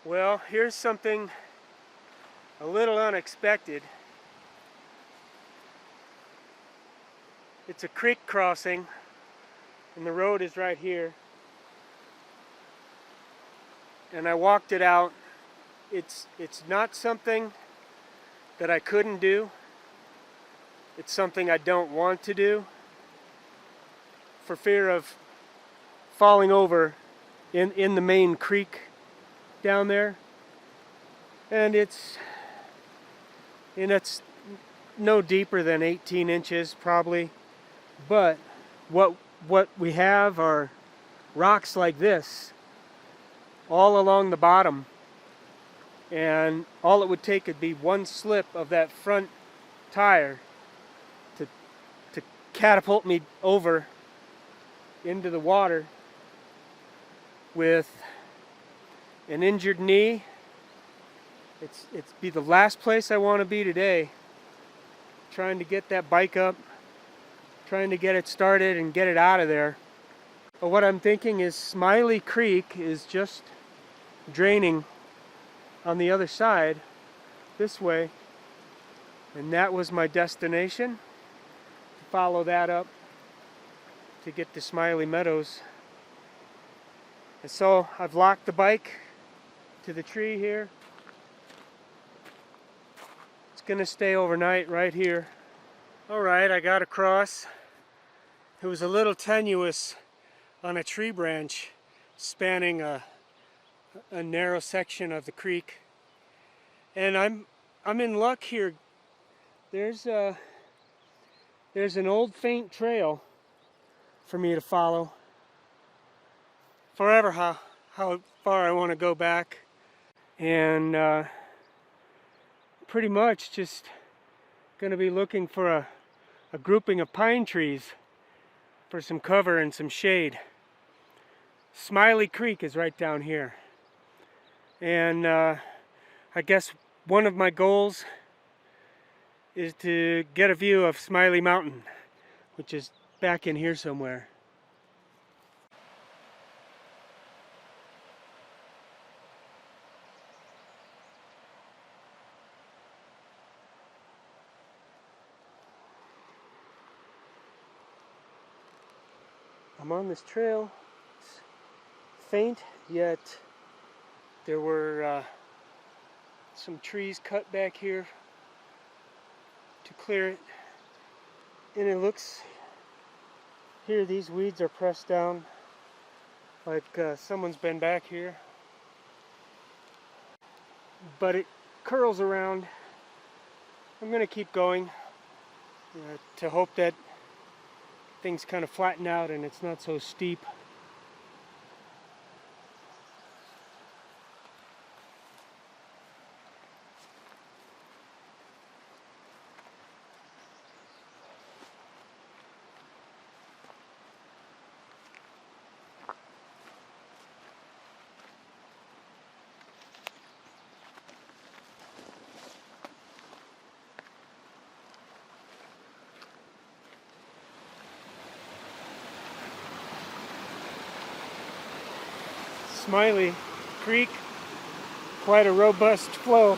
Well, here's something a little unexpected. It's a creek crossing, and the road is right here. And I walked it out. It's not something that I couldn't do. It's something I don't want to do for fear of falling over in the main creek down there. And it's no deeper than 18 inches probably. But what we have are rocks like this all along the bottom, and all it would take would be one slip of that front tire to catapult me over into the water with an injured knee. It's be the last place I want to be today, trying to get that bike up, trying to get it started and get it out of there. But what I'm thinking is Smiley Creek is just draining on the other side this way, and that was my destination, to follow that up to get to Smiley Meadows. And so I've locked the bike to the tree here. It's gonna stay overnight right here. Alright, I got across. It was a little tenuous on a tree branch spanning a narrow section of the creek, and I'm in luck here. There's an old faint trail for me to follow forever, how far I want to go back, and pretty much just going to be looking for a grouping of pine trees for some cover and some shade. Smiley Creek is right down here, and I guess one of my goals is to get a view of Smiley Mountain, which is back in here somewhere. I'm on this trail. It's faint, yet there were some trees cut back here to clear it, and it looks here, these weeds are pressed down like someone's been back here, but it curls around. I'm gonna keep going to hope that things kind of flatten out and it's not so steep. Smiley Creek, quite a robust flow,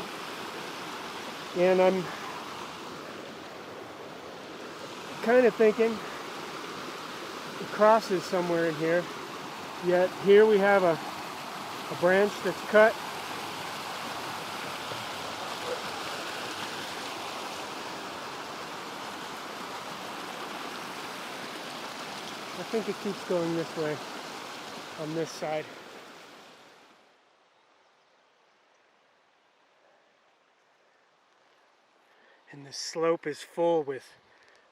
and I'm kind of thinking it crosses somewhere in here, yet here we have a branch that's cut. I think it keeps going this way on this side. And the slope is full with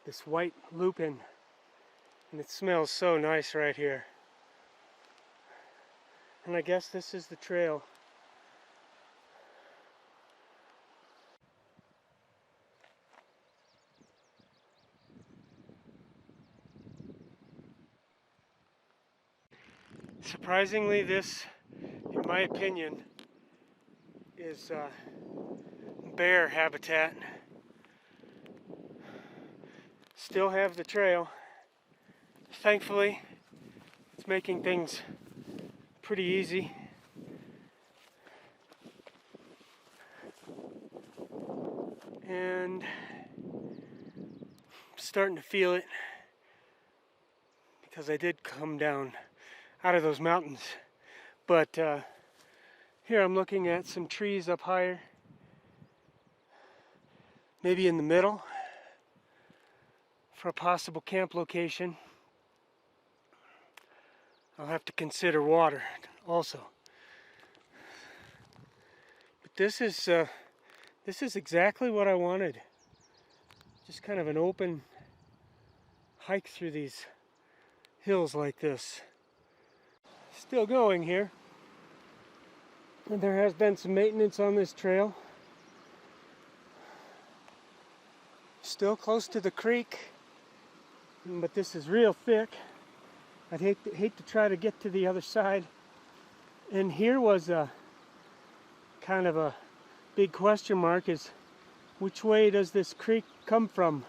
this white lupin, and it smells so nice right here. And I guess this is the trail. Surprisingly, this, in my opinion, is bear habitat. Still have the trail. Thankfully, it's making things pretty easy. and I'm starting to feel it because I did come down out of those mountains. But here I'm looking at some trees up higher, maybe in the middle, for a possible camp location. I'll have to consider water also. But this is exactly what I wanted. Just kind of an open hike through these hills like this. Still going here. And there has been some maintenance on this trail. Still close to the creek, but this is real thick. I'd hate to try to get to the other side. And here was a kind of a big question mark, is which way does this creek come from?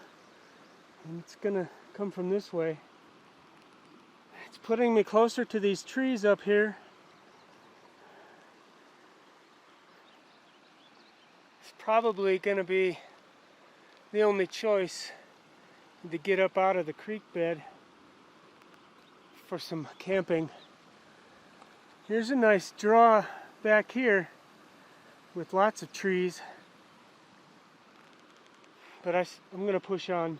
And it's gonna come from this way. It's putting me closer to these trees up here. It's probably gonna be the only choice to get up out of the creek bed for some camping. Here's a nice draw back here with lots of trees, but I'm going to push on.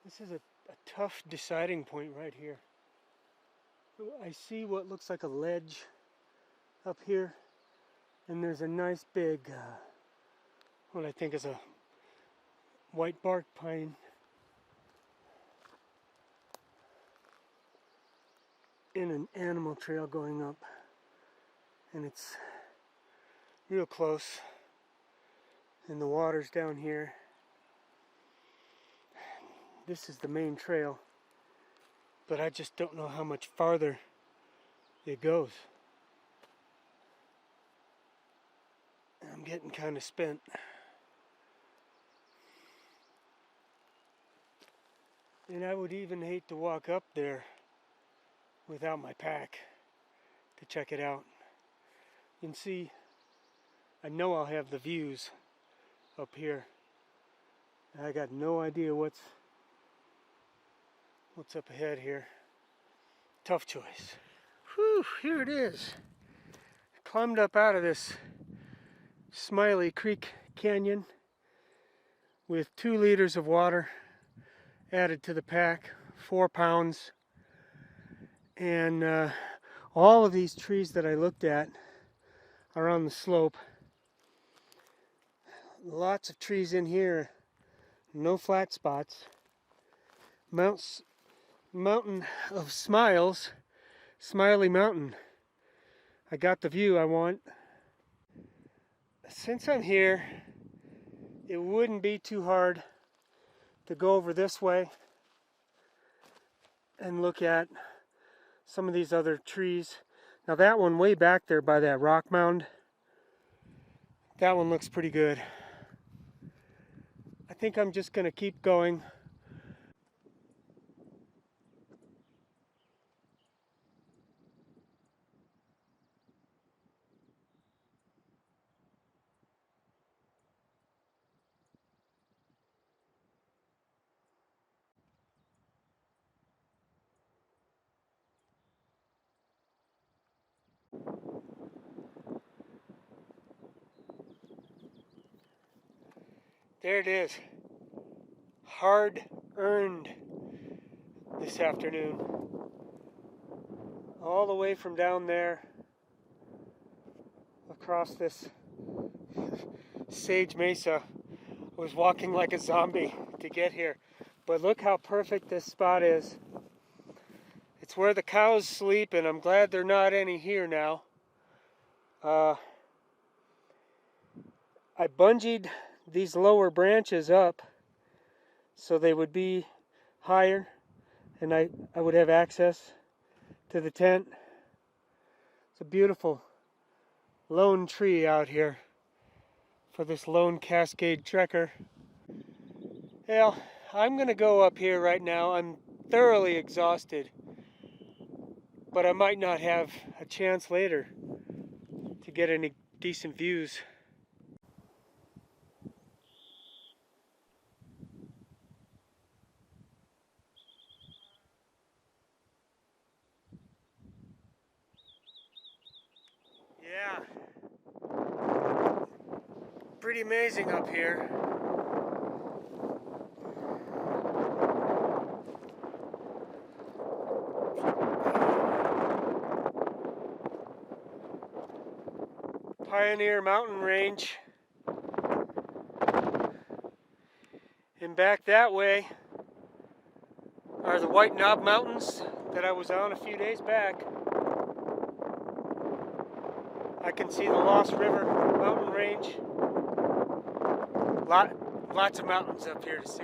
This is a tough deciding point right here. I see what looks like a ledge up here, and there's a nice big, what I think is a white bark pine. In an animal trail going up, and it's real close, and the water's down here. This is the main trail, but I just don't know how much farther it goes. I'm getting kind of spent. And I would even hate to walk up there without my pack to check it out. You can see, I know I'll have the views up here. I got no idea what's up ahead here. Tough choice. Whew, here it is. Climbed up out of this Smiley Creek Canyon with 2 liters of water added to the pack, 4 pounds. And all of these trees that I looked at are on the slope. Lots of trees in here, no flat spots. Mountain of Smiles, Smiley Mountain. I got the view I want. Since I'm here, it wouldn't be too hard to go over this way and look at some of these other trees. Now that one way back there by that rock mound, that one looks pretty good. I think I'm just going to keep going. There it is. Hard earned this afternoon. All the way from down there across this sage mesa. I was walking like a zombie to get here. But look how perfect this spot is. It's where the cows sleep, and I'm glad there are not any here now. I bungeed these lower branches up so they would be higher, and I would have access to the tent. It's a beautiful lone tree out here for this lone Cascade trekker. Well, I'm gonna go up here right now. I'm thoroughly exhausted, but I might not have a chance later to get any decent views. Yeah, pretty amazing up here. Pioneer Mountain Range. And back that way are the White Knob Mountains that I was on a few days back. I can see the Lost River mountain range. Lots of mountains up here to see.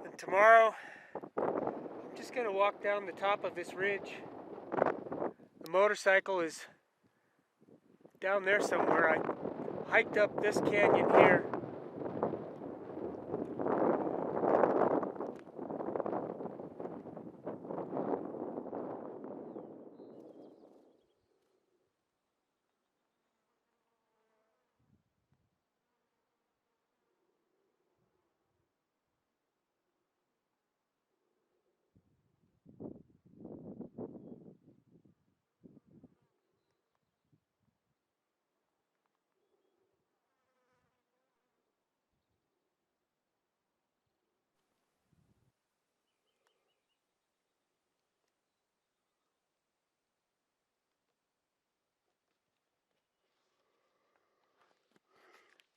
And tomorrow, I'm just gonna walk down the top of this ridge. The motorcycle is down there somewhere. I hiked up this canyon here.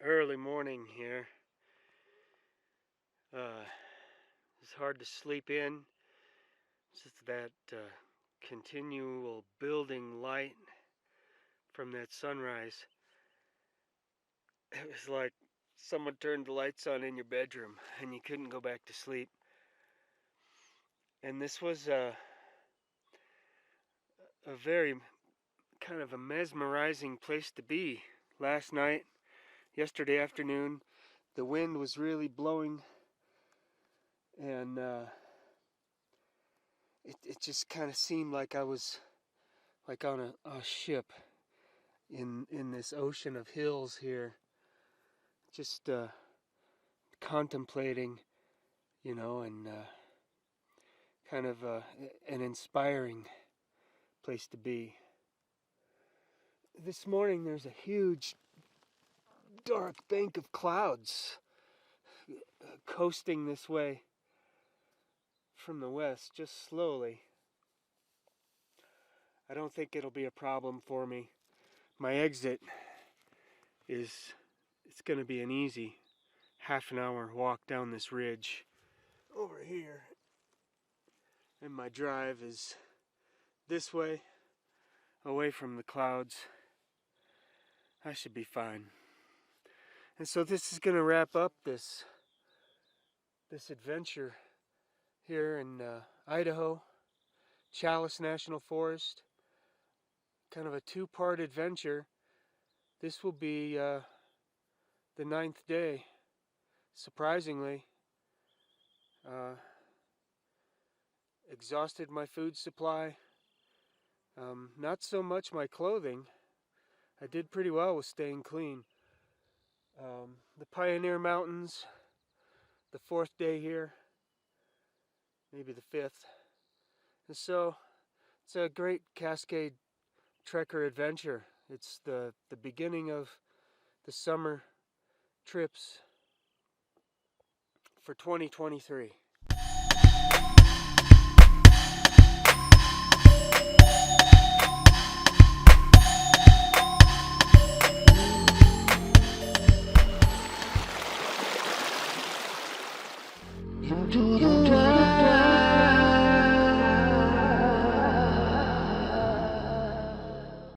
Early morning here. It's hard to sleep in. It's just that continual building light from that sunrise. It was like someone turned the lights on in your bedroom and you couldn't go back to sleep. And this was a very kind of a mesmerizing place to be. Last night, yesterday afternoon, the wind was really blowing, and it just kind of seemed like I was like on a ship in this ocean of hills here, just contemplating, and kind of an inspiring place to be. This morning there's a huge dark bank of clouds coasting this way from the west, just slowly. I don't think it'll be a problem for me. My exit it's going to be an easy half an hour walk down this ridge over here. And my drive is this way, away from the clouds. I should be fine. And so this is going to wrap up this adventure here in Idaho, Challis National Forest. Kind of a two-part adventure. This will be the 9th day. Surprisingly, exhausted my food supply. Not so much my clothing. I did pretty well with staying clean. The Pioneer Mountains, the 4th day here, maybe the 5th. And so it's a great Cascade trekker adventure. It's the beginning of the summer trips for 2023.